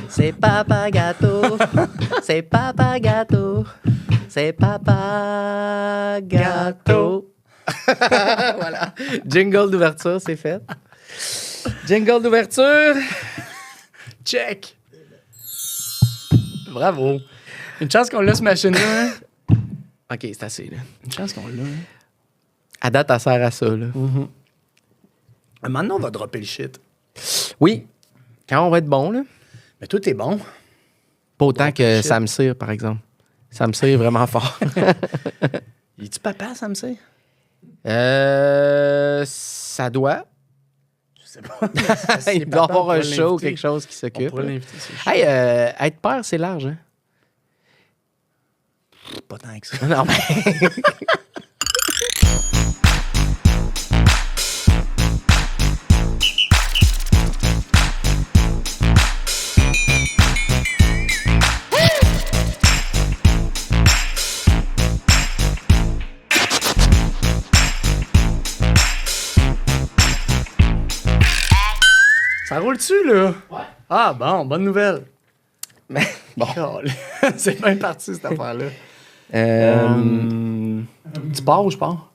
C'est Papa Gâteau. C'est Papa Gâteau. C'est Papa Gâteau. Voilà. Jingle d'ouverture, c'est fait. Jingle d'ouverture. Check. Bravo. Une chance qu'on l'a, ce machine-là. Hein? OK, c'est assez, là. Une chance qu'on l'a. Hein? À date, elle sert à ça, là. Maintenant, on va dropper le shit. Oui. Quand on va être bon, là. Mais toi, t'es bon. Pas autant Drop que le shit. Sam Cyr, par exemple. Sam Cyr est vraiment fort. Il est-tu papa, ça me sait? Ça doit. Je sais pas. Il doit avoir un show ou quelque chose qui On s'occupe. pourrait l'inviter, c'est chiant. Hey, être père, c'est large, hein? Pas tant que ça. Non, mais... Ça roule-tu, là? Ouais. Ah, bon, bonne nouvelle. Mais, bon. C'est bien parti, cette affaire-là. Tu pars ou je pars?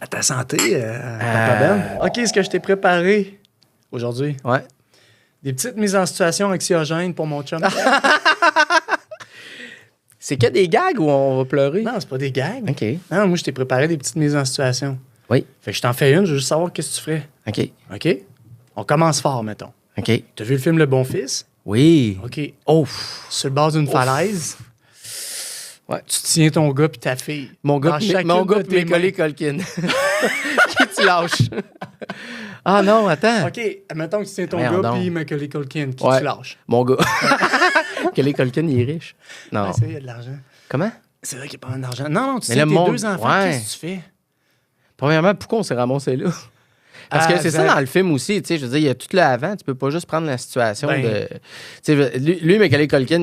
À ta santé, Papa Ben. OK, ce que je t'ai préparé aujourd'hui, Ouais. des petites mises en situation anxiogènes pour mon chum. C'est que des gags ou on va pleurer? Non, c'est pas des gags. OK. Non, moi, je t'ai préparé des petites mises en situation. Oui. Fait que je t'en fais une, je veux juste savoir qu'est-ce que tu ferais. OK. OK? On commence fort, mettons. OK. T'as vu le film Le Bon Fils? Oui. OK. Ouf. Sur le bord d'une falaise, Ouais. tu tiens ton gars puis ta fille. Mon gars, Dans chacune de tes Macaulay Culkin. Qui tu lâches? Ah non, attends. mains. OK, admettons que tu tiens ton Voyons gars donc. puis Macaulay Culkin. Qui Ouais. tu lâches? Mon gars. Macaulay Culkin, il est riche. Non. Ouais, c'est vrai, il y a de l'argent. Comment? C'est vrai qu'il n'y a pas d'argent. Non, tu Mais tiens le tes monde- deux enfants, ouais. qu'est-ce que tu fais? Premièrement, pourquoi on s'est ramassé là? Parce que c'est ça dans le film aussi, tu sais, je veux dire, il y a tout le avant, tu peux pas juste prendre la situation Ben. de... Tu sais, lui, Macaulay Culkin,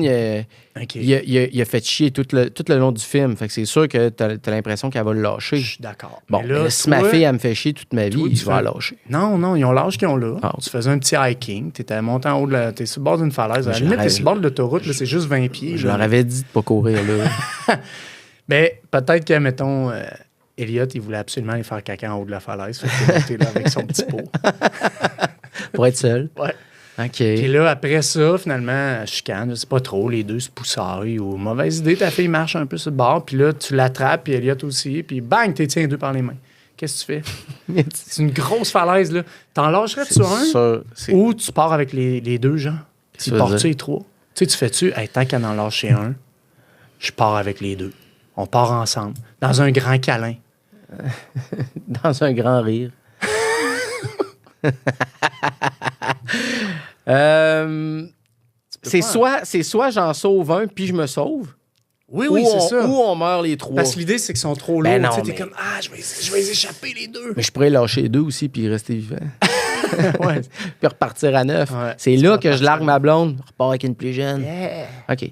OK. il a fait chier tout le long du film, fait que c'est sûr que t'as l'impression qu'elle va le Je lâcher. suis d'accord. Bon, Mais mais là, si ma fille, elle me fait chier toute ma vie, toi, je tu vais la fais- lâcher. Non, ils ont l'âge qu'ils ont là. Ah, Tu faisais un petit hiking, t'étais monté en haut de la... T'es sur le bord d'une falaise. À la Je limite, rêve- t'es sur le bord de l'autoroute, là, c'est juste 20 pieds. Je là. leur avais dit de pas courir là. Mais peut-être que, mettons, Elliot, il voulait absolument aller faire caca en haut de la falaise. Fait qu'il est monté là avec son petit pot. Pour être seul. Ouais. OK. Puis là, après ça, finalement, chicane, je sais pas trop, les deux se poussaillent ou mauvaise idée, ta fille marche un peu sur le bord, puis là, tu l'attrapes, puis Elliot aussi, puis bang, t'es tiens les deux par les mains. Qu'est-ce que tu fais? C'est une grosse falaise, là. T'en lâcherais-tu un Ça, c'est- ou tu pars avec les deux gens? Qu'est-ce Tu que tu veux pars-tu dire? les trois? Tu sais, tu fais-tu, hey, tant qu'à en lâcher un, je pars avec les deux. On part ensemble, dans un grand câlin. Dans un grand rire. C'est soit j'en sauve un puis je me sauve. Oui, ou c'est ça. Ou on meurt les trois. Parce que l'idée, c'est qu'ils sont trop lourds. Ben non, Tu sais, t'es mais- comme, je vais les échapper, les deux. Mais je pourrais lâcher deux aussi puis rester vivant. Ouais. Puis repartir à neuf. Ouais. C'est Tu là vas que je repartir largue à ma blonde. Je repars avec une plus jeune. OK.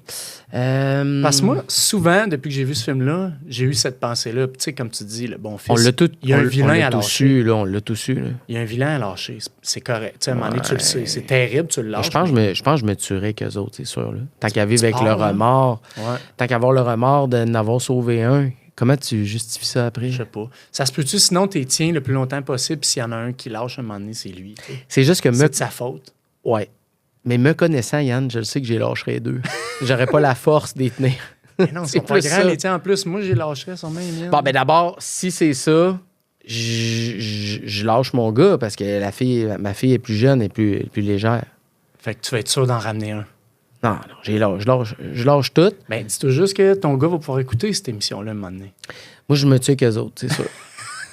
Parce que moi, souvent, depuis que j'ai vu ce film-là, j'ai eu cette pensée-là. Puis, tu sais, comme tu dis, le bon fils. On l'a tout. Il y a un on vilain l'a à tous lâcher. su, là. On l'a tous su, là. Il y a un vilain à lâcher. C'est correct. Tu sais, à un moment donné, tu le Ouais. sais. C'est terrible, tu le lâches. Je pense que je me tuerais qu'eux autres, c'est sûr. Là. Tant qu'à vivre avec pars, le hein? remords, Ouais, tant qu'à avoir le remords de n'avoir sauvé un, comment tu justifies ça après? je sais pas. Ça se peut-tu, sinon, t'es tiens le plus longtemps possible, puis s'il y en a un qui lâche à un moment donné, c'est lui. Tu sais. C'est juste que C'est de sa faute. Ouais. Mais me connaissant, Yann, je le sais que j'ai lâcherai deux. J'aurais pas la force d'y tenir. Mais non, C'est c'est pas plus grand, ça. les tiens. En plus, moi, j'ai lâcherais sur main. Bon, ben d'abord, si c'est ça, je lâche mon gars parce que ma fille est plus jeune et plus légère. Fait que tu vas être sûr d'en ramener un. Non, je lâche tout. Ben, dis-toi juste que ton gars va pouvoir écouter cette émission-là un moment donné. Moi, je me tue qu'eux autres, c'est sûr.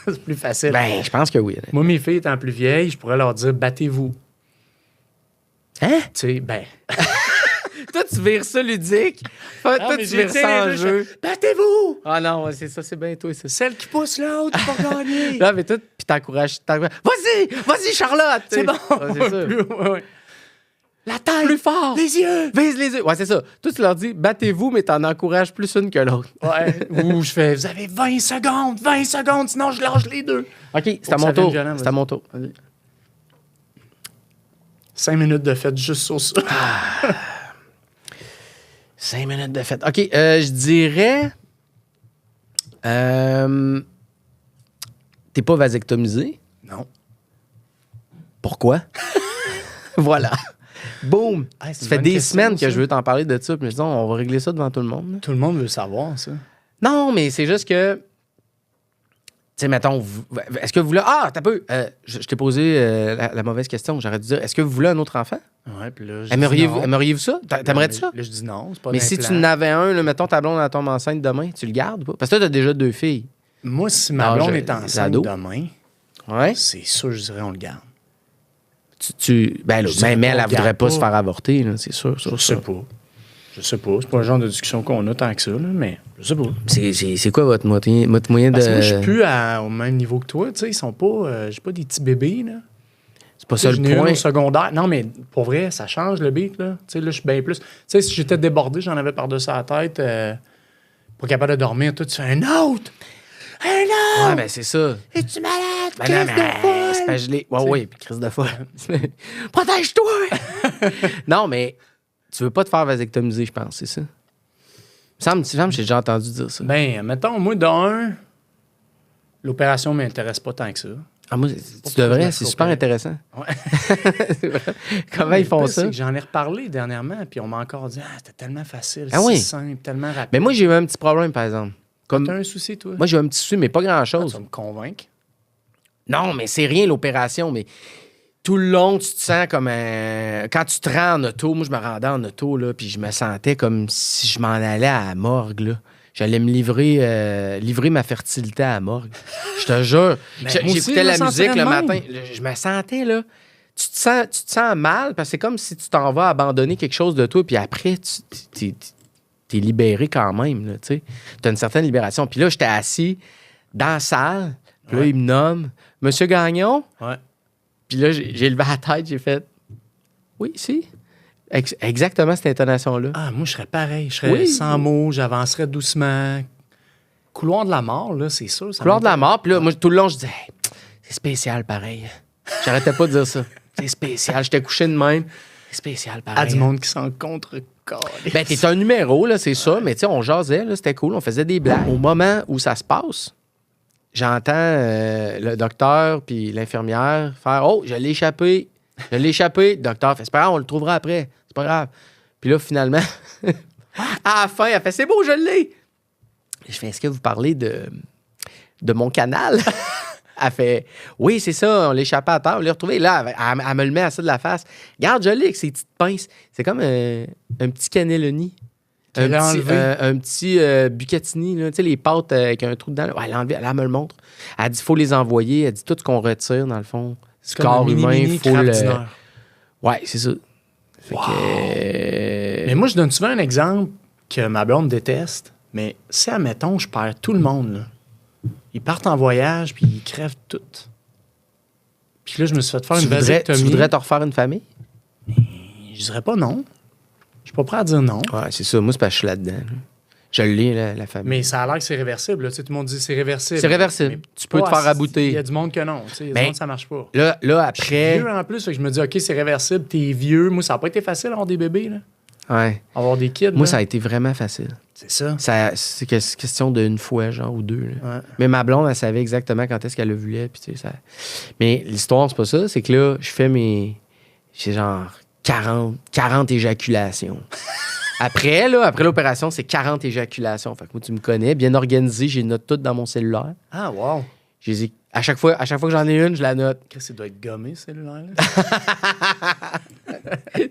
C'est plus facile. Ben, je pense que oui. Moi, mes filles étant plus vieilles, je pourrais leur dire battez-vous. Hein? Tu sais, ben. Toi, tu vires ça ludique. Toi, Non, mais tu j'ai vires dit ça en les deux, jeu. Battez-vous! Ah non, ouais, c'est ça, c'est bien toi, c'est ça. Celle qui pousse l'autre pour gagner. Là, mais toi, puis t'encourages. Vas-y, Charlotte! C'est bon. Ouais, c'est ça. Ouais. La taille! Plus fort! Les yeux! Vise les yeux! Ouais, c'est ça. Toi, tu leur dis, battez-vous, mais t'en encourages plus une que l'autre. Ouais. Ou je fais, vous avez 20 secondes, sinon je lâche les deux. OK, c'est Faut à que mon ça tour. vienne violent, C'est à mon tour. 5 minutes de fête juste sur ça. 5 minutes de fête. OK, je dirais... t'es pas vasectomisé? Non. Pourquoi? Voilà. Boum! Hey, c'est Ça une fait bonne des question, semaines que ça. je veux t'en parler de ça. Puis je me dis, on va régler ça devant tout le monde. Tout le monde veut savoir, ça. Non, mais c'est juste que... Tu sais, mettons, est-ce que vous voulez... Ah, t'as peu. Je t'ai posé la mauvaise question. J'aurais dû dire, est-ce que vous voulez un autre enfant? Ouais, puis là, Aimeriez-vous ça? T'aimerais-tu ça? Là, je dis non, c'est pas Mais dans si les tu plans. en avais un, là, mettons ta blonde elle tombe enceinte demain, tu le gardes ou pas? Parce que toi, t'as déjà 2 filles. Moi, si ma blonde est les enceinte ados. demain, Ouais. c'est sûr, je dirais on le garde. Ben, là, Je dirais mais pas, elle on voudrait garde pas pas. se faire avorter, là, c'est sûr. Je sais pas. Je sais pas. C'est pas le genre de discussion qu'on a tant que ça, là, mais je sais pas. C'est quoi votre moyen de... Parce que moi, je suis plus au même niveau que toi. Tu sais, ils sont pas... j'ai pas des petits bébés, là. C'est pas ça le J'en ai un point. au secondaire. Non, mais pour vrai, ça change le beat, là. Tu sais, là, je suis bien plus... Tu sais, si j'étais débordé, j'en avais par-dessus la tête, pas capable de dormir, toi, tu fais un autre! Un autre! Ouais, ben c'est ça. Es-tu malade? Ben non, Crise de mais folle! c'est pas gelé. Ouais, ouais, puis crise de folle. Protège-toi! Non, mais tu veux pas te faire vasectomiser, je pense, c'est ça? Il me semble que j'ai déjà entendu dire ça. Ben, mettons, moi, d'un, l'opération m'intéresse pas tant que ça. Ah, moi, tu devrais, c'est super intéressant. Ouais. C'est vrai. Comment ils font ça? C'est que j'en ai reparlé dernièrement, puis on m'a encore dit, c'était tellement facile, Ah si oui? simple, tellement rapide. Mais moi, j'ai eu un petit problème, par exemple. T'as Comme... un souci, toi? Moi, j'ai eu un petit souci, mais pas Tu grand-chose. vas me convaincre. Non, mais c'est rien, l'opération, mais tout le long, tu te sens comme un... Quand tu te rends en auto, moi, je me rendais en auto, là, puis je me sentais comme si je m'en allais à la morgue, là. J'allais me livrer ma fertilité à la morgue. Je te jure. Ben, moi aussi, J'écoutais je me la musique sentirais le de même. matin. Je me sentais, là... Tu te sens mal, parce que c'est comme si tu t'en vas abandonner quelque chose de toi, puis après, t'es libéré quand même, là, tu sais. T'as une certaine libération. Puis là, j'étais assis dans la salle, puis là, Ouais. il me nomme « Monsieur Gagnon? » Ouais. Puis là, j'ai levé la tête, j'ai fait « Oui, si. » Exactement cette intonation-là. Ah, moi, je serais pareil. Je serais Oui. sans mots, j'avancerais doucement. Couloir de la mort, là, c'est sûr. Ça Couloir de la m'intéresse. mort. Puis là, moi, tout le long, je disais hey, c'est spécial, pareil. J'arrêtais pas de dire ça. C'est spécial. J'étais couché de même. C'est spécial, pareil. Ah, du monde qui s'en contre Ben, t'es un numéro, là, c'est ça. Mais tu sais, on jasait, là, c'était cool. On faisait des blagues. Au moment où ça se passe, j'entends le docteur puis l'infirmière faire « Oh, je l'ai échappé. Je l'ai échappé. » Le docteur fait « C'est pas grave, on le trouvera après. C'est pas grave. » Puis là, finalement, à la fin, elle fait « C'est beau, je l'ai. » Je fais « Est-ce que vous parlez de mon canal? » Elle fait « Oui, c'est ça, on l'a échappé à terre. On l'a retrouvé. » Là, elle me le met à ça de la face. « Regarde, je l'ai avec ses petites pinces. C'est comme un petit cannelloni. Qu'elle a enlevé. Un petit bucatini, là, tu sais, les pâtes avec un trou dedans. Là. Ouais, elle l'a enlevé, elle me le montre. Elle dit, il faut les envoyer. Elle dit, tout ce qu'on retire, dans le fond, du comme un corps humain, il mini faut crabe le... dîner. Ouais, c'est ça. Fait Wow. que... Mais moi, je donne souvent un exemple que ma blonde déteste. Mais si, admettons, je perds tout le monde, là. Ils partent en voyage, puis ils crèvent tout. Puis là, je me suis fait faire une vasectomie. Tu voudrais te refaire une famille? Je dirais pas non. Je suis pas prêt à dire non. Ouais, c'est ça. Moi, c'est parce que je suis là-dedans. Là. Je l'ai, la famille. Mais ça a l'air que c'est réversible. Là. Tu sais, tout le monde dit c'est réversible. C'est réversible. Mais Tu peux pas te faire à- rabouter. Il y a du monde que non. Tu sais, il y a du Ben, monde que ça marche pas. Là, Je suis après... vieux en plus, fait que je me dis, OK, c'est réversible, t'es vieux. Moi, ça n'a pas été facile d'avoir des bébés, là. Ouais. Avoir des kids. Moi, là. ça a été vraiment facile. C'est ça. C'est question d'une fois, genre, ou deux. Là. Ouais. Mais ma blonde, elle savait exactement quand est-ce qu'elle le voulait. Puis, tu sais, ça... Mais l'histoire, c'est pas ça. C'est que là, je fais j'ai genre 40 éjaculations. Après l'opération, c'est 40 éjaculations. Fait que moi, tu me connais, bien organisé, j'ai note toutes dans mon cellulaire. Ah, wow. À chaque fois que j'en ai une, je la note. Qu'est-ce que ça doit être gommé, cellulaire-là?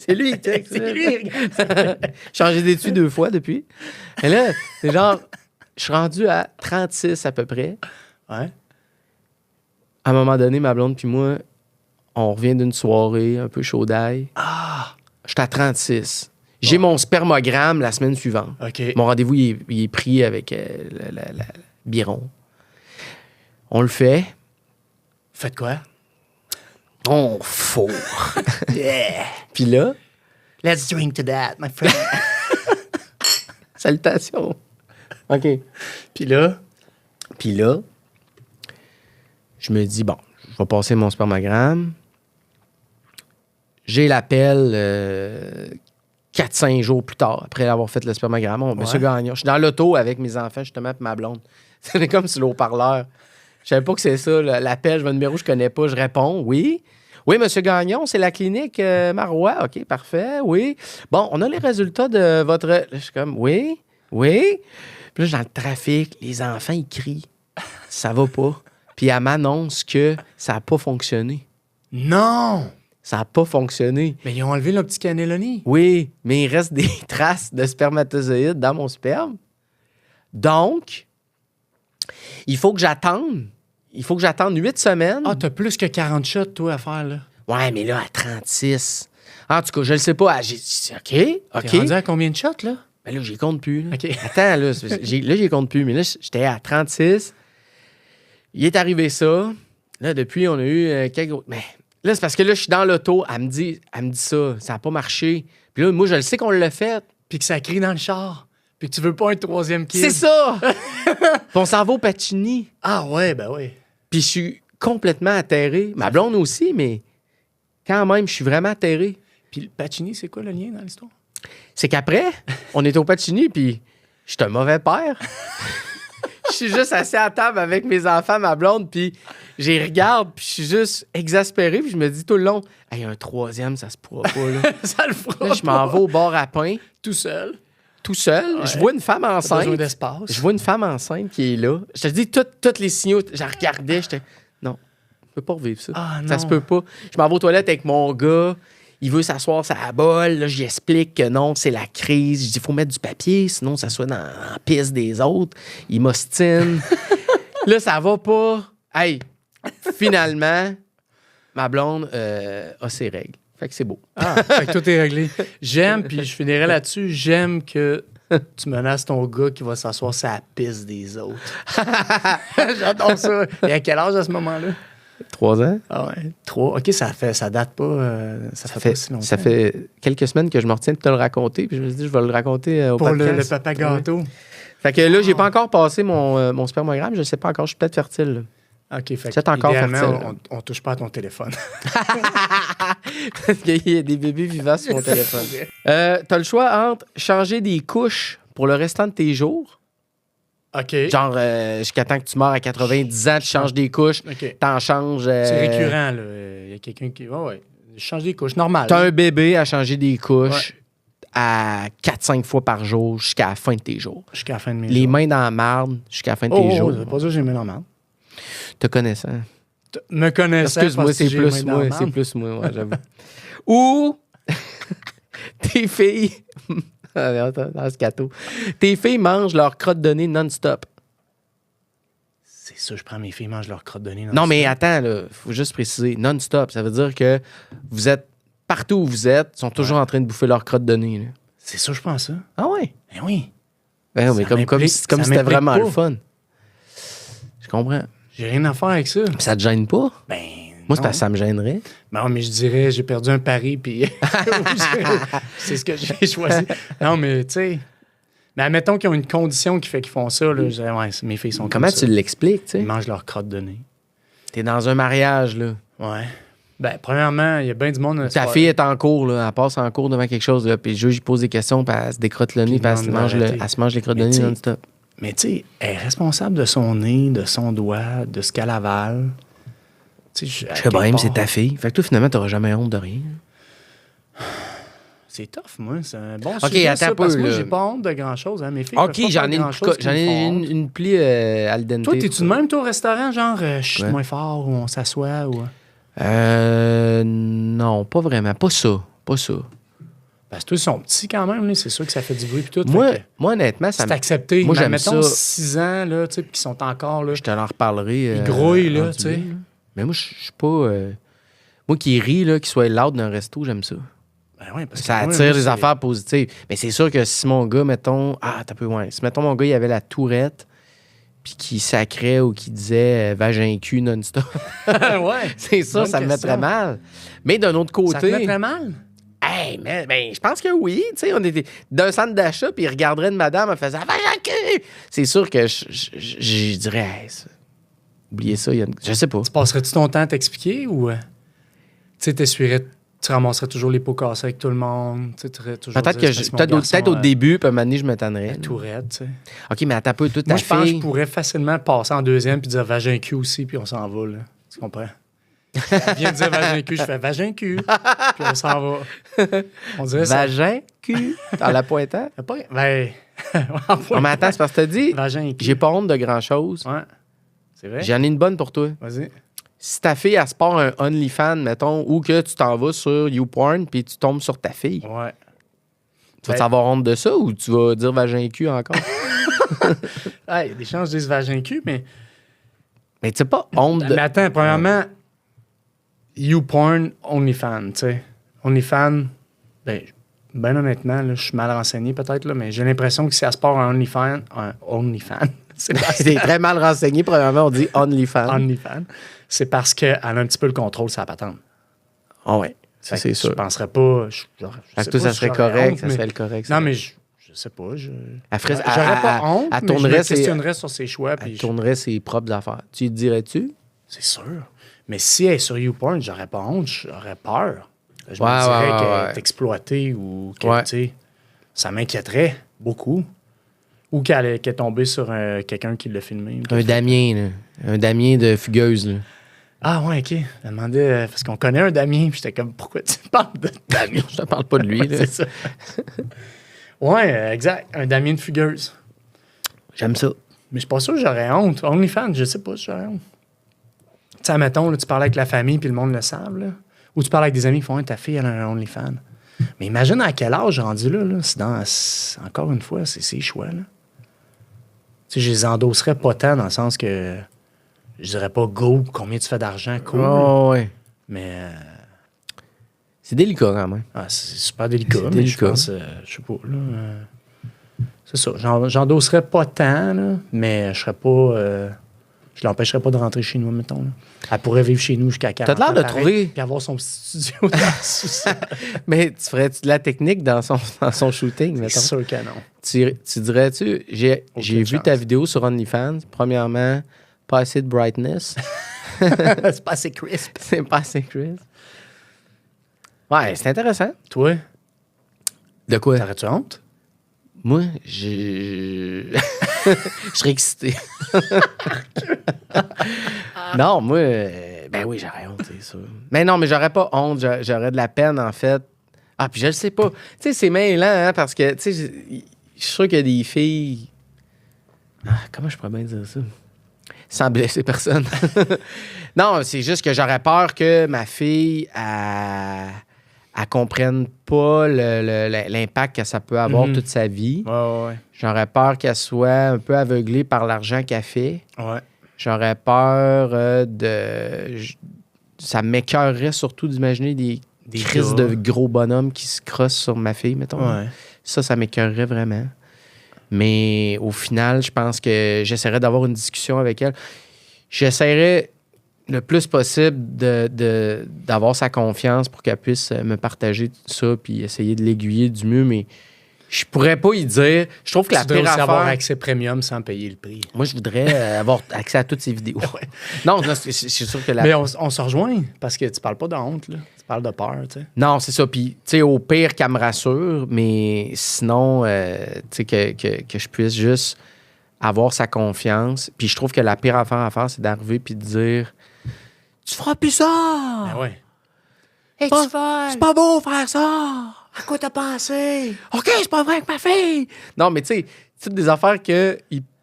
C'est lui qui texte. C'est lui. Changé d'étui 2 fois depuis. Et là, c'est genre, je suis rendu à 36 à peu près. Ouais. À un moment donné, ma blonde puis moi, on revient d'une soirée un peu chaudaille. Ah! J'étais à 36. J'ai mon spermogramme la semaine suivante. OK. Mon rendez-vous, il est pris avec le biron. On le fait. Faites quoi? On fourre. Yeah! Puis là, Let's drink to that, my friend. salutations. OK. Puis là, Puis là, je me dis, bon, je vais passer mon spermogramme. J'ai l'appel 4-5 jours plus tard, après avoir fait le spermogramme. Monsieur Gagnon, je suis dans l'auto avec mes enfants, justement, puis ma blonde. C'est comme sur le haut-parleur. Je savais pas que c'est ça, l'appel, je vois un numéro que je connais pas, je réponds, oui. Oui, monsieur Gagnon, c'est la clinique Marois. OK, parfait, oui. Bon, on a les résultats de votre... Là, je suis comme, oui. Puis là, dans le trafic, les enfants, ils crient. Ça va pas. Puis elle m'annonce que ça n'a pas fonctionné. Non! Ça n'a pas fonctionné. Mais ils ont enlevé le petit cannelloni. Oui, mais il reste des traces de spermatozoïdes dans mon sperme. Donc, il faut que j'attende. Il faut que j'attende 8 semaines. Ah, t'as plus que 40 shots, toi, à faire, là. Ouais, mais là, à 36. En tout cas, je le sais pas. OK. T'es rendu à combien de shots, là? Ben là, j'y compte plus. Là. OK. Attends, là, j'y compte plus. Mais là, j'étais à 36. Il est arrivé ça. Là, depuis, on a eu quelques autres. Mais là, c'est parce que là, je suis dans l'auto. Elle me dit ça. Ça n'a pas marché. Puis là, moi, je le sais qu'on l'a fait. Puis que ça crie dans le char. Puis que tu veux pas un troisième kid. C'est ça! Puis on s'en va au Pacini. Ah ouais, ben oui. Puis je suis complètement atterré. Ma blonde aussi, mais quand même, je suis vraiment atterré. Puis le Pacini, c'est quoi le lien dans l'histoire? C'est qu'après, on est au Pacini, puis je suis un mauvais père. Je suis juste assis à table avec mes enfants, ma blonde, puis j'y regarde, puis je suis juste exaspéré, puis je me dis tout le long, hey, un troisième, ça se pourra pas, là. Ça le fera Là, je m'en vais au bar à pain. tout seul. Tout seul. Ouais. Je vois une femme enceinte. Besoin d'espace. Je vois une femme enceinte qui est là. Je te dis, tous les signaux, je la regardais, j'étais... Non, je peux pas revivre ça. Ah, non. Ça se peut pas. Je m'en vais aux toilettes avec mon gars. Il veut s'asseoir sur la bolle. Là, j'y explique que non, c'est la crise. Je dis, il faut mettre du papier, sinon ça soit dans la pisse des autres. Il m'ostine. Là, ça va pas. Hey, finalement, ma blonde a ses règles. Fait que c'est beau. Ah, fait que tout est réglé. J'aime, puis je finirai là-dessus, j'aime que tu menaces ton gars qui va s'asseoir sur la piste des autres. J'adore ça. Et à quel âge à ce moment-là? 3 ans. Ah ouais, 3. OK, ça date pas, ça fait pas si longtemps. Ça fait quelques semaines que je me retiens de te le raconter, puis je me suis dit, je vais le raconter au pour podcast. le papa gâteau. Fait que là, j'ai pas encore passé mon spermogramme, je sais pas encore, je suis peut-être fertile. Là. OK, fait C'est encore idéalement, fertile. on touche pas à ton téléphone. Parce qu'il y a des bébés vivants sur mon téléphone. T'as le choix entre changer des couches pour le restant de tes jours. OK. Genre, jusqu'à temps que tu meurs à 90 ans, tu changes des couches, OK. t'en changes... C'est récurrent, là. Il y a quelqu'un qui... Ouais. Change des couches, normal. T'as un bébé à changer des couches à 4-5 fois par jour jusqu'à la fin de tes jours. Jusqu'à la fin de mes Les jours. mains dans la marde jusqu'à la fin de tes jours. Ça veut pas dire que j'ai mis dans la merde. Te connaissant. Me connaissant, Excuse-moi, c'est plus moi. C'est plus moi, ouais, j'avoue. Ou tes filles... dans ce gâteau. Tes filles mangent leur crotte de nez non-stop. C'est ça, je prends mes filles, mangent leur crotte de nez. Non, mais attends, il faut juste préciser. Non-stop, ça veut dire que vous êtes partout où vous êtes, ils sont toujours en train de bouffer leur crotte de nez. Là. C'est ça, je pense ça. Ah ouais? Ben oui. Ben, mais comme si c'était vraiment le fun. Je comprends. J'ai rien à faire avec ça. Puis ça te gêne pas? Ben, Moi, c'est parce que ça me gênerait. Non, mais je dirais, j'ai perdu un pari, puis c'est ce que j'ai choisi. Non, mais tu sais... Mais admettons qu'ils ont une condition qui fait qu'ils font ça, là, je dirais, ouais, mes filles sont Comment comme ça. tu l'expliques, tu sais? Ils mangent leur crotte de nez. T'es dans un mariage, là. Ouais. Ben, premièrement, il y a bien du monde... Ta fille est en cours, là. Elle passe en cours devant quelque chose, là. Puis le juge, il pose des questions, puis elle se décrotte le nez, puis elle se mange les crottes de nez non-stop. Mais tu sais, elle est responsable de son nez, de son doigt, de ce qu'elle avale. Je sais pas, même c'est ta fille. Fait que toi, finalement, t'auras jamais honte de rien. C'est tough, moi. C'est un bon OK, sujet, attends ça, un peu, parce que moi, là. j'ai pas honte de grand-chose. Hein. Mes filles OK, peuvent pas faire grand-chose qui me font honte. une plie al dente. Toi, t'es-tu de même, toi, au restaurant, genre, je suis moins fort, ou on s'assoit, ou... Non, pas vraiment. Pas ça. Parce que toi, ils sont petits quand même, là. C'est sûr que ça fait du bruit, puis tout. Moi, honnêtement, ça c'est accepté. Moi, mais j'aime mettons ça. 6 ans, là, tu sais, puis qu'ils sont encore, là... Je te en reparlerai. Ils grouillent, là, tu sais. Mais moi, je suis pas... Moi qui ris, là, qui soit loud dans un resto, j'aime ça. Ben ouais, parce que Ça moi, attire moi, des c'est- affaires positives. Mais c'est sûr que si mon gars, mettons... Ah, t'as peu, ouais. Si, mettons, mon gars, il avait la tourette, puis qu'il sacrait ou qu'il disait vagin cul non-stop, ouais. c'est sûr, Bonne ça me question. mettrait mal. Mais d'un autre côté... Ça te mettrait mal? Hey, mais ben, je pense que oui. Tu sais, on était d'un centre d'achat, puis il regarderait une madame, elle faisait vagin cul! C'est sûr que je dirais... Hey, oubliez ça, je sais pas. Passerais-tu ton temps à t'expliquer, ou... tu sais, t'essuierais Tu ramasserais toujours les pots cassés avec tout le monde. Tu sais, toujours Peut-être dire, que c'est parce peut-être au début, puis à un moment donné, je me tannerais. Tourette, tu sais. OK, mais attends un peu, toute ta Moi, je pense que je fille... pourrais facilement passer en deuxième puis dire vagin cul aussi, puis on s'en va, là. Tu comprends? Elle vient de dire vagin cul, je fais vagin cul, puis on s'en va. On dirait ça. Vagin, cul, en la pointant. Pas... Ben... Non, mais attends, c'est parce que t'as dit, Vagin cul. j'ai pas honte de grand-chose. Ouais. C'est vrai? J'en ai une bonne pour toi. Vas-y. Si ta fille, elle se part un OnlyFans, mettons, ou que tu t'en vas sur YouPorn puis tu tombes sur ta fille, Ouais. tu vas avoir honte de ça ou tu vas dire vagin cul encore? Ah, il y a des chances que je dise vagin cul, mais... Mais tu sais pas honte de... Mais attends, premièrement, YouPorn, OnlyFans, tu sais. OnlyFans, ben honnêtement, là, je suis mal renseigné peut-être, là, mais j'ai l'impression que si elle se part un OnlyFans, c'est parce T'es très mal renseigné. Premièrement, on dit OnlyFans. OnlyFans, c'est parce qu'elle a un petit peu le contrôle sur la patente. Ah ouais, ça Fait c'est que sûr. Je penserais pas... Je Fait sais que toi, pas ça si serait j'aurais correct, honte, ça mais- serait le correct. Non, mais je sais pas. Elle ferait- J'aurais pas honte, elle mais je tournerait me ses- questionnerais sur ses choix. Elle Puis tournerait ses propres affaires. Tu lui dirais-tu? C'est sûr. Mais si elle est sur YouPorn, j'aurais pas honte, j'aurais peur. Je Ouais, me dirais ouais, qu'elle ouais. est exploitée ou que, Ouais. tu sais, ça m'inquiéterait beaucoup. Ou qu'elle est tombée sur quelqu'un qui l'a filmé. Un Damien, là. Un Damien de Fugueuse, là. Ah ouais, OK. Elle demandait, parce qu'on connaît un Damien, puis j'étais comme, pourquoi tu parles de Damien? Je te parle pas de lui, là. C'est ça. Ouais, exact. Un Damien de Fugueuse. J'aime ça. Mais je suis pas sûr que j'aurais honte. OnlyFans, je sais pas si j'aurais honte. Tu sais, mettons, là, tu parles avec la famille puis le monde le savent, là. Ou tu parles avec des amis qui font ta fille, elle a un OnlyFans. Mais imagine à quel âge rendu là. Encore une fois, c'est ses choix, là. Tu sais, je les endosserais pas tant dans le sens que je dirais pas go, combien tu fais d'argent, cool. Oh, ouais. Mais C'est délicat, quand même. c'est super délicat. C'est Mais délicat. je pense, je sais pas, là. C'est ça. J'endosserais pas tant, là, mais je serais pas. Je l'empêcherais pas de rentrer chez nous, mettons. Là. Elle pourrait vivre chez nous jusqu'à 40 T'as l'air de pareil, trouver- Puis avoir son petit studio dans le sous-sol. Mais tu ferais-tu de la technique dans son shooting, C'est mettons? sûr que non. Tu dirais-tu, j'ai Aucune vu ta chance. vidéo sur OnlyFans. Premièrement, pas assez de brightness. C'est pas assez crisp. C'est pas assez crisp. Ouais, c'est intéressant. Toi, De quoi? t'aurais-tu honte? Moi, je serais excité. Non, moi, ben oui, j'aurais honte, c'est sûr. Mais non, mais j'aurais pas honte, j'aurais de la peine, en fait. Ah, puis je le sais pas. Tu sais, c'est mêlant, hein, parce que, tu sais, je suis sûr qu'il y a des filles... Ah, comment je pourrais bien dire ça? Sans blesser personne. Non, c'est juste que j'aurais peur que ma fille, elle comprenne pas l'impact que ça peut avoir Mhm. toute sa vie. Ouais. J'aurais peur qu'elle soit un peu aveuglée par l'argent qu'elle fait. Ouais. J'aurais peur ça m'écœurerait surtout d'imaginer des crises gars. de gros bonhommes qui se crossent sur ma fille, mettons. Ouais. Ça m'écœurerait vraiment. Mais au final, je pense que j'essaierais d'avoir une discussion avec elle. J'essaierais le plus possible d'avoir sa confiance pour qu'elle puisse me partager tout ça puis essayer de l'aiguiller du mieux, mais je pourrais pas y dire. Je trouve que la Tu dois pire aussi avoir affaire... accès premium sans payer le prix. Moi, je voudrais avoir accès à toutes ces vidéos. Non, c'est sûr que la... Mais on se rejoint parce que tu parles pas de honte, là. Tu parles de peur, tu sais. Non, c'est ça. Puis, tu sais, au pire, qu'elle me rassure, mais sinon, tu sais, que je puisse juste avoir sa confiance. Puis, je trouve que la pire affaire à faire, c'est d'arriver puis de dire « Tu feras plus ça! Ben ouais. Hey, c'est pas beau faire ça! À quoi t'as pensé? OK, c'est pas vrai que ma fille! » Non, mais tu sais, c'est des affaires que...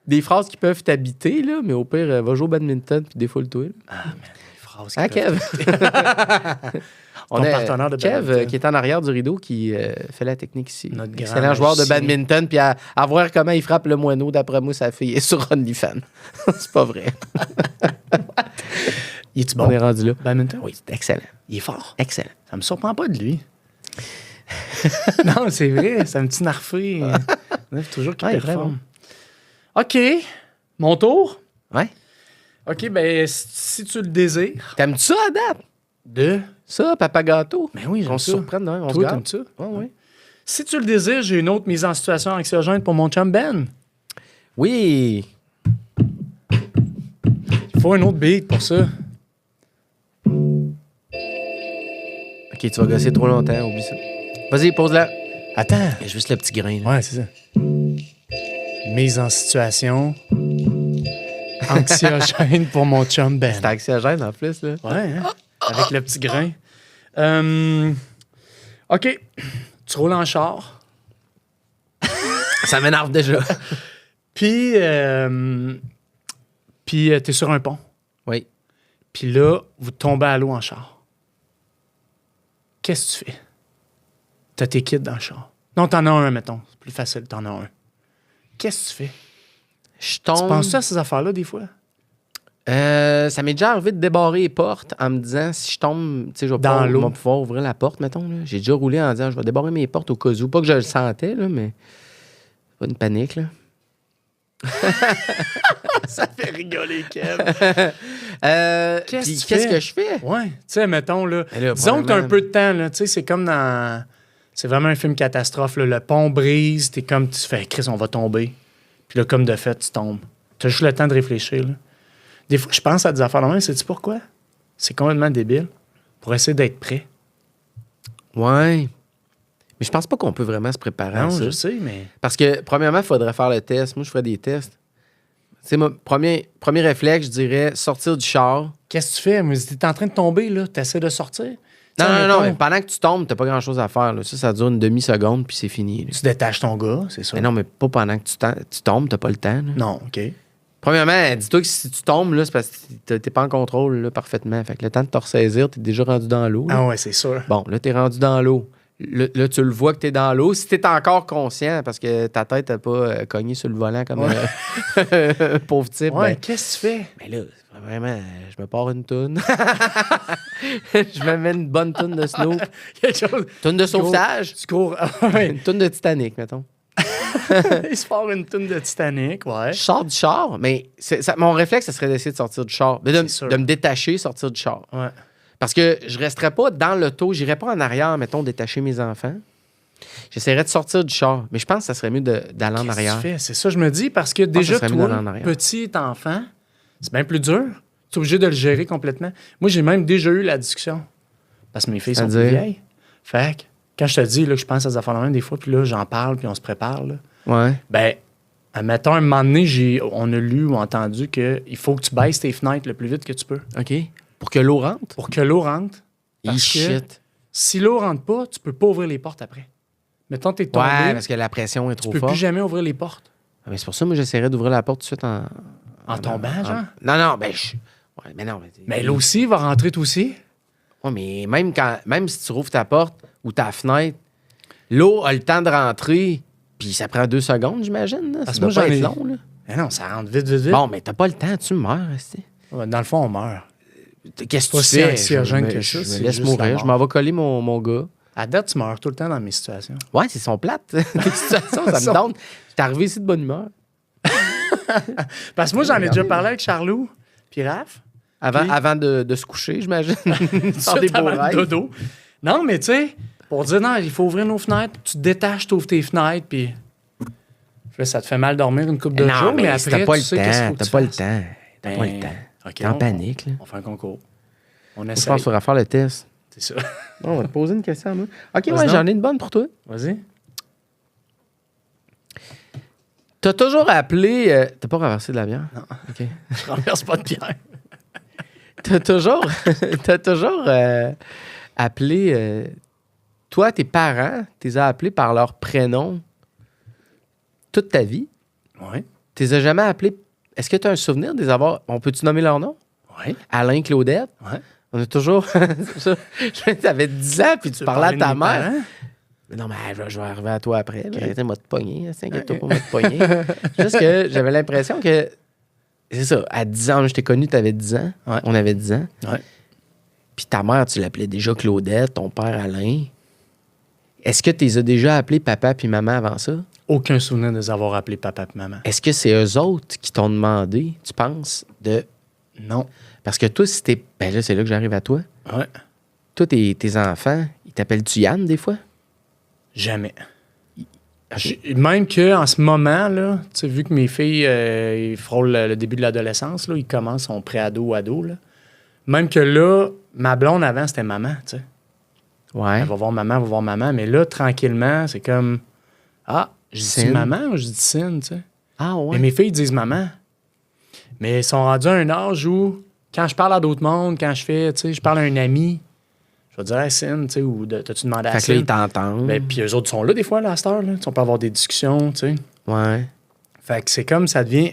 des phrases qui peuvent t'habiter, là, mais au pire, va jouer au badminton puis défoule-toi. Ah, man, les phrases. Hein, qui peuvent- Kev? Ton partenaire de Kev, badminton. qui est en arrière du rideau, qui fait la technique ici. Notre grand Excellent joueur de magicien. badminton, puis à voir comment il frappe le moineau, d'après moi, sa fille est sur OnlyFans. C'est pas vrai. Il est-tu On bon? est rendu là. Badminton? Oui, c'est excellent. Il est fort. Excellent. Ça me surprend pas de lui. Non, c'est vrai. C'est un petit narfé. Toujours qu'il Ouais, il est performe. très bon. OK. Mon tour? Ouais. OK, ben si tu le désires. T'aimes-tu ça à date? De? Ça, Papa Gâteau? Ben oui, On j'aime se ça. surprend, non? On se Toi, garde. t'aimes ça? Ouais, ouais. Si tu le désires, j'ai une autre mise en situation anxiogène pour mon chum Ben. Oui. Il faut un autre beat pour ça. OK. OK, tu vas gosser trop longtemps, oublie ça. Vas-y, pose-la. Attends. Il y a juste le petit grain. Là. Ouais, c'est ça. Mise en situation anxiogène pour mon chum Ben. C'est anxiogène en plus. Là. Ouais, hein? Avec le petit grain. OK. Tu roules en char. Ça m'énerve déjà. Puis t'es sur un pont. Oui. Puis là, vous tombez à l'eau en char. Qu'est-ce que tu fais? T'as tes kits dans le char. Non, t'en as un, mettons. C'est plus facile, t'en as un. Qu'est-ce que tu fais? Je tombe. Tu penses ça à ces affaires-là, des fois? Ça m'est déjà arrivé de débarrer les portes en me disant si je tombe, tu sais, je vais Dans l'eau. pouvoir ouvrir la porte, mettons. Là. J'ai déjà roulé en disant je vais débarrer mes portes au cas où. Pas que je le sentais, là, mais pas une panique. Là. Ça fait rigoler, Kev. Qu'est-ce que je fais? Ouais, tu sais, mettons, là, Là, disons que t'as un vraiment- peu de temps, là, tu sais, c'est comme dans... C'est vraiment un film catastrophe, là, le pont brise, t'es comme, tu fais, Chris, on va tomber. Puis là, comme de fait, tu tombes. T'as juste le temps de réfléchir, là. Des fois, je pense à des affaires de même, sais-tu pourquoi? C'est complètement débile. Pour essayer d'être prêt. Ouais. Mais je pense pas qu'on peut vraiment se préparer à Non, ça. je sais, mais... Parce que, premièrement, il faudrait faire le test. Moi, je ferais des tests. C'est mon premier réflexe, je dirais sortir du char. Qu'est-ce que tu fais? Mais t'es en train de tomber, là. T'essaies de sortir. Non, Tu sais, non, mettons, mais pendant que tu tombes, t'as pas grand-chose à faire. Là. Ça dure une demi-seconde, puis c'est fini. Là. Tu détaches ton gars, c'est ça? Mais non, mais pas pendant que tu tombes, t'as pas le temps. Là. Non, OK. Premièrement, dis-toi que si tu tombes, là, c'est parce que t'es pas en contrôle là, parfaitement. Fait que le temps de te ressaisir, t'es déjà rendu dans l'eau. Là. Ah ouais, c'est sûr. Bon, là, t'es rendu dans l'eau. Là, tu le vois que t'es dans l'eau. Si t'es encore conscient, parce que ta tête n'a pas cogné sur le volant comme un pauvre type, Ouais, ben, qu'est-ce que tu fais? mais là, vraiment, je me pars une toune. Je me mets une bonne toune de Snoop. Quelque chose... Toune de sauvetage. Tu cours... Ah ouais. Une toune de Titanic, mettons. Il se part une toune de Titanic, ouais. Je sors du char, mais mon réflexe, ça serait d'essayer de sortir du char. C'est sûr. De me détacher, sortir du char. Ouais. Parce que je resterais pas dans l'auto, j'irais pas en arrière, mettons, détacher mes enfants. J'essaierais de sortir du char. Mais je pense que ça serait mieux d'aller en Qu'est-ce que arrière. tu fais? C'est ça, je me dis, parce que pense que déjà, ça serait mieux toi, d'aller en arrière. petit enfant, c'est bien plus dur. Tu es obligé de le gérer complètement. Moi, j'ai même déjà eu la discussion. Parce que mes filles sont plus C'est-à-dire? vieilles. Fait que, quand je te dis là, que je pense à ces affaires-là des fois, puis là, j'en parle, puis on se prépare, là. Ouais. Ben, admettons, un moment donné, on a lu ou entendu qu'il faut que tu baisses tes fenêtres le plus vite que tu peux OK. Pour que l'eau rentre? pour que l'eau rentre. Parce que Shit. si l'eau rentre pas, tu peux pas ouvrir les portes après. Mettons, t'es tombé, Ouais, parce que la pression est tu trop peux forte. plus jamais ouvrir les portes. Ah, mais c'est pour ça, moi, j'essaierais d'ouvrir la porte tout de suite En tombant, genre? Non, ben, ouais, mais non. Mais l'eau aussi va rentrer tout aussi. Ouais, mais même si tu rouvres ta porte ou ta fenêtre, l'eau a le temps de rentrer, puis ça prend 2 secondes, j'imagine. Là. Parce Ça que doit moi, pas j'en être ai- long, là. Mais non, ça rentre vite, vite, vite. Bon, mais t'as pas le temps, tu meurs, esti. Dans le fond, on meurt. Qu'est-ce que Pas tu si fais? anxiogène Je que me- ça, Je me c'est laisse juste la mourir. mort. Je m'en vais coller mon gars. À date, tu meurs tout le temps dans mes situations. Ouais, c'est son plate. Tes situations, ça me donne. J'étais arrivé ici de bonne humeur. Parce que moi, j'en ai déjà parlé avec Charlot puis Raph. Avant de se coucher, j'imagine. Sans des Suite beaux avant le rêves. dodo. Non, mais tu sais, pour dire non, il faut ouvrir nos fenêtres, tu te détaches, tu ouvres tes fenêtres, puis là, ça te fait mal dormir une couple de Non, jours, mais mais après, t'as pas tu le sais qu'est-ce qu'il temps. faut que T'as tu pas le fasses. temps. T'as pas le temps. OK, T'es en panique, là. On fait un concours. On Je essaie. pense qu'il faudra faire le test. C'est ça. On va te poser une question à moi. OK, Vas-y ouais, donc. j'en ai une bonne pour toi. Vas-y. T'as toujours appelé... T'as pas renversé de la bière? Non. OK. Je renverse pas de pierre. T'as toujours... T'as toujours appelé... toi, tes parents, t'es as appelés par leur prénom toute ta vie. Oui. T'es as jamais appelés... Est-ce que tu as un souvenir des avoir... On peut-tu nommer leur nom? Oui. Alain, Claudette? Ouais. On a toujours... T'avais 10 ans, puis tu parlais à ta mère. Mais non, mais je vais arriver à toi après. Ok. Tu moi te pogner. T'inquiète-toi pour moi te pogner. Juste que j'avais l'impression que... C'est ça, à 10 ans, je t'ai connu, t'avais 10 ans. Ouais. On avait 10 ans. Ouais. Puis ta mère, tu l'appelais déjà Claudette, ton père Alain. Est-ce que tu les as déjà appelés papa puis maman avant ça? Aucun souvenir de les avoir appelés papa et maman. Est-ce que c'est eux autres qui t'ont demandé, tu penses, de... Non. Parce que toi, si t'es... Ben là, c'est là que j'arrive à toi. Ouais. Toi, tes enfants, ils t'appellent-tu Yann, des fois? Jamais. Même qu'en ce moment, là, tu sais, vu que mes filles ils frôlent le début de l'adolescence, là, ils commencent, sont pré-ado, ado, là. Même que là, ma blonde avant, c'était maman, tu sais. Ouais. Elle va voir maman. Mais là, tranquillement, c'est comme, je dis Sin. maman ou je dis Sin, tu sais. Ah, ouais. Mais mes filles disent maman. Mais ils sont rendus à un âge où, quand je parle à d'autres mondes, quand je parle à un ami, je vais dire, hey, Sin, tu sais, ou t'as-tu demandé à Fait que là, Sin? ils t'entendent. Ben, puis eux autres sont là des fois, là, à cette heure, là. On peut avoir des discussions, tu sais. Ouais. Fait que c'est comme, ça devient,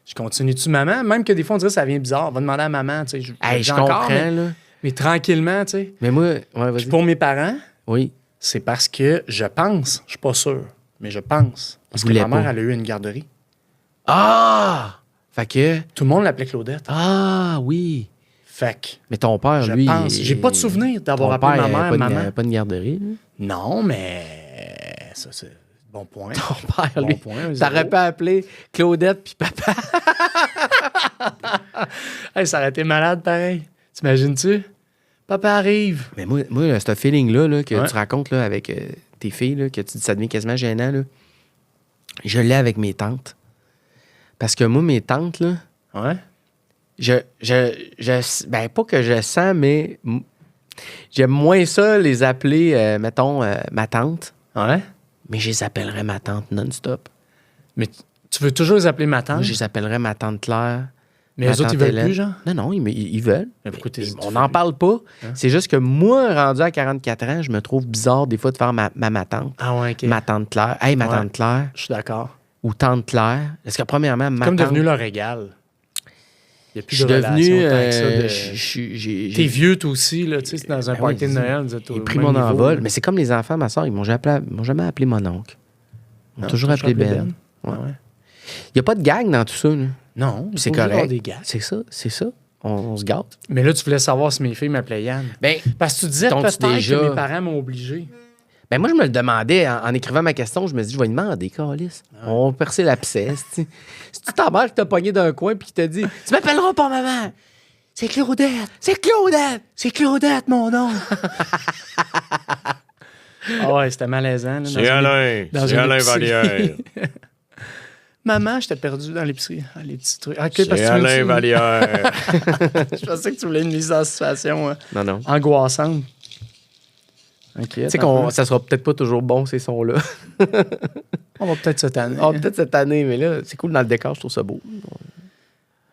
je continue-tu maman? Même que des fois, on dirait que ça vient bizarre. On va demander à maman, tu sais. Je Je comprends, là. mais tranquillement, tu sais. Mais moi, ouais, Puis vas-y. pour mes parents, Oui. c'est parce que je pense, je suis pas sûr, mais je pense. Parce que Voulait ma mère, pas. elle a eu une garderie. Ah! Fait que... Tout le monde l'appelait Claudette. Ah, oui. Fait que, Mais ton père, je lui... pense. J'ai pas de souvenir d'avoir ton appelé père ma avait mère maman. pas une garderie, là. Non, mais ça, c'est bon point. Ton père, Bon lui, point, t'aurais zéro. pas appelé Claudette puis papa. Hey, ça aurait été malade pareil. T'imagines-tu? Papa arrive. Mais moi ce feeling-là là, que Ouais. tu racontes là, avec tes filles, là, que tu dis ça devient quasiment gênant, là, je l'ai avec mes tantes. Parce que moi, mes tantes, là, Ouais. ben pas que je sens, mais j'aime moins ça les appeler, mettons, ma tante, Ouais. mais je les appellerais ma tante non-stop. Mais tu veux toujours les appeler ma tante? Moi, je les appellerais ma tante Claire. Mais ma eux autres, tante ils veulent Hélène. plus, genre? Non, ils veulent. Mais pourquoi Mais tu on fais n'en plus? parle pas. Hein? C'est juste que moi, rendu à 44 ans, je me trouve bizarre des fois de faire ma tante. Ah ouais, OK. Ma tante Claire. Hey, ma Ouais. tante Claire. Je suis d'accord. Ou tante Claire. Est-ce que premièrement, ma Comme tante... devenu leur égal. Il n'y a plus Je suis de devenu... relation tant que ça de- j'ai T'es vieux, toi aussi, là. Tu sais, c'est dans un Ben party oui, de Noël. Vous êtes au j'ai pris même mon niveau, envol. là. Mais c'est comme les enfants, ma soeur, ils m'ont jamais appelé mon oncle. Ils m'ont Non, toujours appelé Ben. Ouais. Ouais. Il n'y a pas de gag dans tout ça. Là. Non, C'est faut juste avoir correct. des gars. C'est ça. On se gâte. Mais là, tu voulais savoir si mes filles m'appelaient Yann. Ben, Parce que tu disais T'ont-tu peut-être déjà- que mes parents m'ont obligé. Ben moi, je me le demandais en écrivant ma question. Je me dis, je vais lui demander, Carlis. On va percer l'abcès. Si tu ta mère qui t'a pogné d'un coin puis qui t'a dit, tu m'appelleras pas maman. C'est Claudette. C'est Claudette. C'est Claudette, mon nom. Ah ouais, c'était malaisant. Là, C'est Alain. dans C'est une Alain épicerie. Vallière. Maman, j'étais perdu dans l'épicerie. Ah, les petits trucs. Ah, OK, parce C'est que tu Alain me- Vallière. Je pensais que tu voulais une mise en situation Non. angoissante. OK. Tu sais qu'on ça sera peut-être pas toujours bon, ces sons-là. On va peut-être cette année. Ah, peut-être cette année, mais là, c'est cool dans le décor, je trouve ça beau.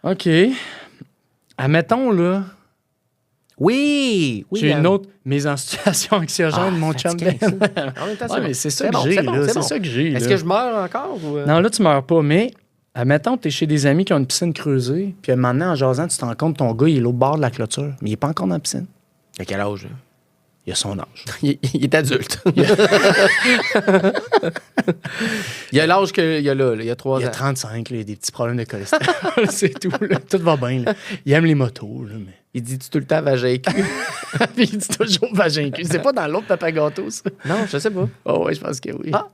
OK. Admettons, là, Oui! j'ai une autre mise en situation anxiogène de mon chum. fatigant, Ben. ça. En même temps, Ouais, mais c'est ça que bon, j'ai, bon, là. c'est C'est bon. ça que j'ai, Est-ce là. que je meurs encore? Ou Non, là, tu meurs pas, mais admettons que tu es chez des amis qui ont une piscine creusée, puis maintenant, en jasant, tu te rends compte que ton gars, il est l'autre bord de la clôture, mais il n'est pas encore dans la piscine. À quel âge? Là? Il a son âge. Il est adulte. Il a l'âge qu'il y a là. Il y a 3 Il ans. a 35, là, il a des petits problèmes de cholestérol, c'est tout. Là. Tout va bien. Là. Il aime les motos, là, mais... Il dit tout le temps vagin cul. Puis il dit toujours vagin cul. C'est pas dans l'autre papa gâteau, ça? Non, je sais pas. Oh, oui, je pense que oui. Ah.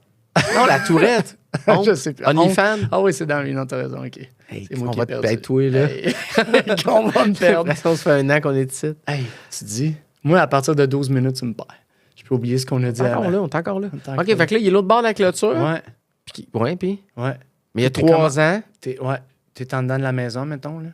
Non, la tourette. Je sais plus. OnlyFans. Ah oui, c'est dans lui, non, t'as raison, OK. Hey, C'est moi on qui va ai te perdu. perdre, toi, là. Hey, qu'on va me perdre. On se fait un an qu'on est ici. Hey, tu dis, moi, à partir de 12 minutes, tu me perds. Je peux oublier ce qu'on a dit Encore avant. là, on est encore là. On est encore OK, là. fait que là, il est l'autre bord de la clôture. Ouais, Puis, puis. ouais. Mais il y a T'es 3 ans. T'es en dedans de la maison, mettons, là.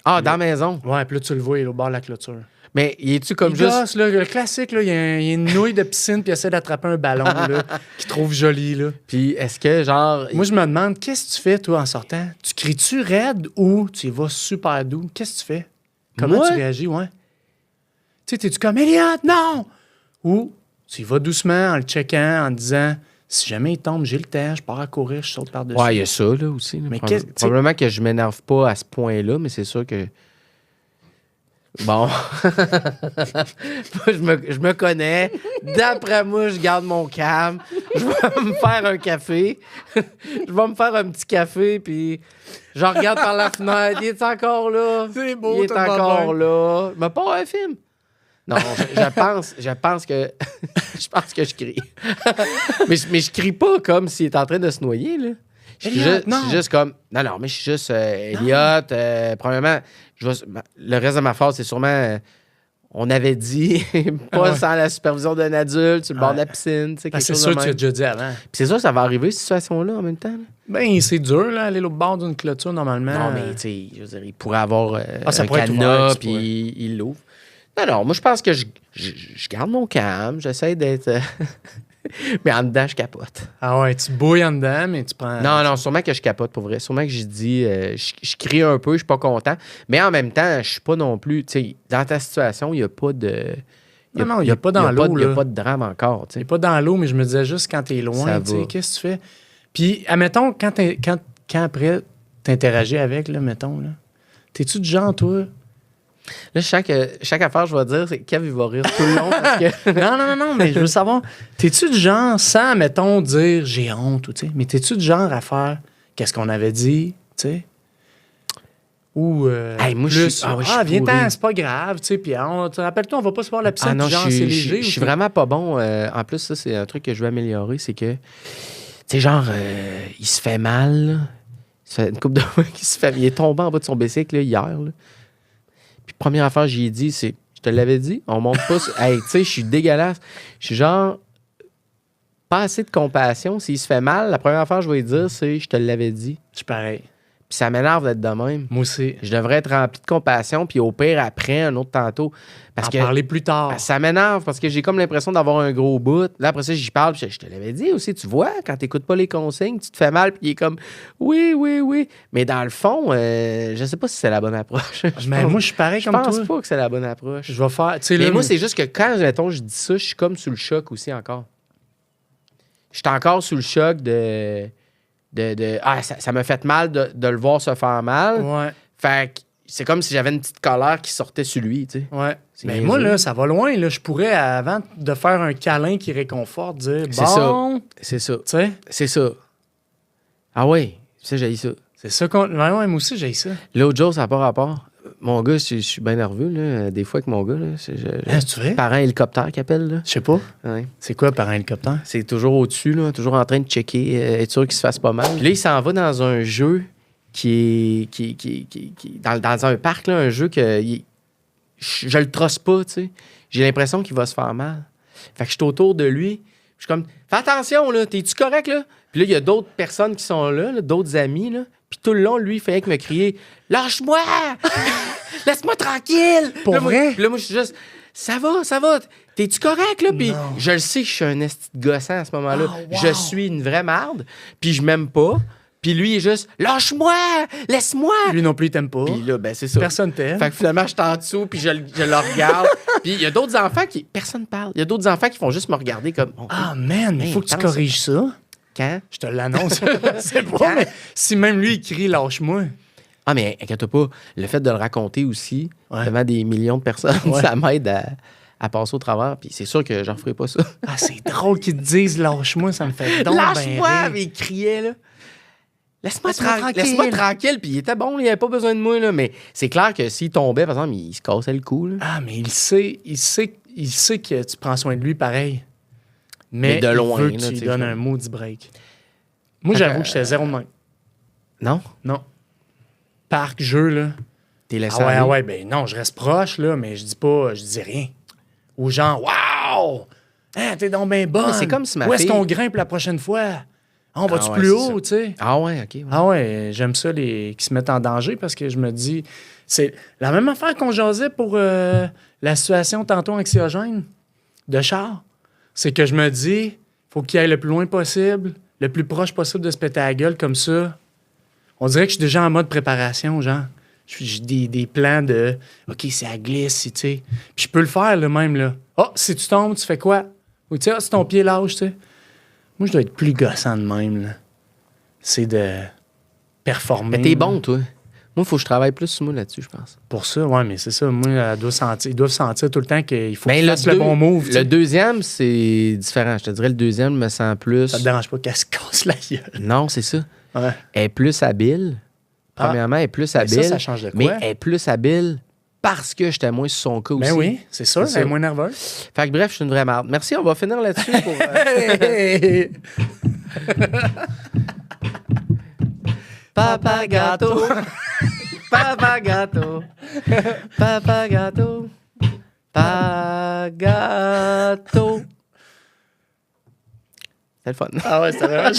Ah, dans la maison. Ouais, puis là, tu le vois, il est au bord de la clôture. Mais il est-tu comme Il juste. gosse, là, le classique, là, il y a une nouille de piscine, puis il essaie d'attraper un ballon, là, qu'il trouve joli, là. Puis est-ce que, genre. Moi, je me demande, qu'est-ce que tu fais, toi, en sortant? Tu cries-tu raide ou tu y vas super doux? Qu'est-ce que tu fais? Comment Moi? tu réagis, ouais? Tu sais, t'es-tu comme, Elliot, non! Ou tu y vas doucement en le checkant, en disant, si jamais il tombe, j'ai le temps, je pars à courir, je saute par-dessus. Ouais, il y a ça, là, aussi. là. Mais qu'est-ce- Probablement que je m'énerve pas à ce point-là, mais c'est sûr que. Bon. Moi, je me connais. D'après moi, je garde mon calme. Je vais me faire un café. Je vais me faire un petit café, puis je regarde par la fenêtre. Il est encore là. C'est beau, Il est tout le monde encore là. Mais pas un film. Non, je pense que je crie. mais je crie pas comme s'il est en train de se noyer, là. Je suis Elliot, juste, non. je suis juste comme... Non, mais je suis juste Elliot. Premièrement, le reste de ma phrase, c'est sûrement... on avait dit, pas Ouais. sans la supervision d'un adulte, sur le bord Ouais. de la piscine, tu sais, quelque C'est chose sûr de que tu même. as déjà dit avant. Puis c'est sûr que ça va arriver, cette situation-là, en même temps. là. Ben, c'est dur, là, aller l'autre bord d'une clôture, normalement. Non, mais tu sais, je veux dire, il pourrait avoir Ça un pourrait être cadenas, ouvert, tu puis il l'ouvre. Non, moi, je pense que je garde mon calme. J'essaie d'être... mais en dedans, je capote. Ah ouais, tu bouilles en dedans, mais tu prends... Non, sûrement que je capote, pour vrai. Sûrement que je dis... je crie un peu, je suis pas content. Mais en même temps, je suis pas non plus... Tu sais, dans ta situation, il n'y a pas de... Non, il n'y a pas dans l'eau. Il n'y a pas de drame encore. Il n'y a pas dans l'eau, mais je me disais juste quand t'es loin, tu sais, qu'est-ce que tu fais? Puis, admettons, quand après, t'interagis avec, là, mettons, là, t'es-tu du genre, toi? Là, chaque affaire, je vais dire, c'est Kev, il va rire tout le long parce que... Non, mais je veux savoir, t'es-tu du genre, sans, mettons, dire j'ai honte, ou tu sais, mais t'es-tu du genre à faire qu'est-ce qu'on avait dit, tu sais? Ou moi, plus, viens-t'en, pourri. C'est pas grave, tu sais, puis rappelle-toi, on va pas se voir la piscine, non, genre, c'est léger. Je suis vraiment pas bon. En plus, ça, c'est un truc que je veux améliorer, c'est que, tu sais, genre, il se fait mal, là. Ça fait une couple de mois qu'il se fait... Il est tombé en bas de son bicycle, là, hier, là. Puis, première affaire que j'ai dit, c'est, je te l'avais dit, on monte pas sur... Hey, tu sais, je suis dégueulasse. Je suis genre, pas assez de compassion. S'il se fait mal, la première affaire que je vais lui dire, c'est, je te l'avais dit. Je suis pareil. Puis ça m'énerve d'être de même. Moi aussi. Je devrais être rempli de compassion, puis au pire, après, un autre tantôt. Parce que parler plus tard. Ça m'énerve parce que j'ai comme l'impression d'avoir un gros bout. Là, après ça, j'y parle, puis je te l'avais dit aussi, tu vois, quand t'écoutes pas les consignes, tu te fais mal, puis il est comme oui. Mais dans le fond, je sais pas si c'est la bonne approche. Mais moi, je suis pareil comme toi. Je pense pas que c'est la bonne approche. Je vais faire. Mais moi, c'est juste que quand, mettons, je dis ça, je suis comme sous le choc aussi encore. Je suis encore sous le choc ça m'a fait mal de le voir se faire mal. Ouais. Fait que c'est comme si j'avais une petite colère qui sortait sur lui, tu sais. Ouais. Mais moi, là, ça va loin. Là. Je pourrais, avant de faire un câlin qui réconforte, dire bon. C'est ça. Tu sais? C'est ça. Ah oui, ça, j'ai ça. C'est ça qu'on. Ouais, moi aussi, j'ai ça. L'autre jour, ça n'a pas rapport. Mon gars, je suis bien nerveux, là. Des fois, avec mon gars, là. Tu vrai? Parent hélicoptère qui appelle, là. Je sais pas. Ouais. C'est quoi, parent hélicoptère? C'est toujours au-dessus, là. Toujours en train de checker, être sûr qu'il se fasse pas mal. Puis là, il s'en va dans un jeu qui dans un parc, là, un jeu que je le trosse pas, tu sais. J'ai l'impression qu'il va se faire mal. Fait que je suis autour de lui. Je suis comme, fais attention, là. T'es-tu correct, là? Puis là, il y a d'autres personnes qui sont là, d'autres amis, là. Puis tout le long, lui, il fait que me crier « Lâche-moi! Laisse-moi tranquille! » Pour vrai? Puis là, moi, je suis juste « Ça va. T'es-tu correct, là? » Puis je le sais que je suis un esti de gossant à ce moment-là. Oh, wow. Je suis une vraie marde. Puis je m'aime pas. Puis lui, il est juste « Lâche-moi! Laisse-moi! » Lui non plus, il t'aime pas. Puis là, ben c'est ça. Personne t'aime. Fait que finalement, je suis en dessous, puis je le regarde. Puis il y a d'autres enfants qui... Personne parle. Il y a d'autres enfants qui font juste me regarder comme... Man, il faut que tu corriges ça. Quand? Je te l'annonce. C'est pas, mais si même lui, il crie « Lâche-moi ». Ah, mais inquiète pas, le fait de le raconter aussi devant des millions de personnes, ça m'aide à passer au travers. Puis c'est sûr que j'en ferai pas ça. Ah, c'est drôle qu'ils te disent « Lâche-moi », ça me fait donc Lâche-moi! Mais il criait, là. Laisse-moi tranquille. Puis il était bon, il avait pas besoin de moi, là. Mais c'est clair que s'il tombait, par exemple, il se cassait le cou, là. Ah, mais il sait que tu prends soin de lui pareil. Mais de loin, il veut que là, tu lui donnes un maudit break. Moi, j'avoue que j'étais zéro de même. Non? Non. Parc, jeu, là. T'es laissé aller? Ouais, ben non, je reste proche, là, mais je dis rien. Aux gens, waouh! Hein, t'es donc bien bonne. C'est comme si ma Où est-ce fille... qu'on grimpe la prochaine fois? On va-tu plus haut, tu sais? Ah ouais, OK. Ouais. Ah ouais, j'aime ça, qui se mettent en danger parce que je me dis... C'est la même affaire qu'on jasait pour la situation tantôt anxiogène de char. C'est que je me dis, faut qu'il aille le plus loin possible, le plus proche possible de se péter la gueule comme ça. On dirait que je suis déjà en mode préparation, genre. J'ai des plans de OK, c'est à glisse, tu sais. Puis je peux le faire, là, même, là. Ah, si tu tombes, tu fais quoi? Ou tu sais, si ton pied lâche, tu sais. Moi, je dois être plus gossant de même, là. C'est de performer. Mais t'es bon, toi. Moi, il faut que je travaille plus sur moi là-dessus, je pense. Pour ça, ouais, mais c'est ça. Moi, ils doivent sentir tout le temps qu'il faut que tu fasses le bon move. Le deuxième, c'est différent. Je te dirais, le deuxième me sent plus... Ça te dérange pas qu'elle se casse la gueule. Non, c'est ça. Ouais. Elle est plus habile. Premièrement, elle est plus habile. Ça change de quoi? Mais elle est plus habile parce que j'étais moins sur son cas aussi. Ben oui, c'est sûr. Elle est moins nerveuse. Fait que bref, je suis une vraie marde. Merci, on va finir là-dessus. Pour, Papa gâteau. Papa gâteau. Papa gâteau. Papa gâteau. C'est le fun. Ah ouais, c'était vraiment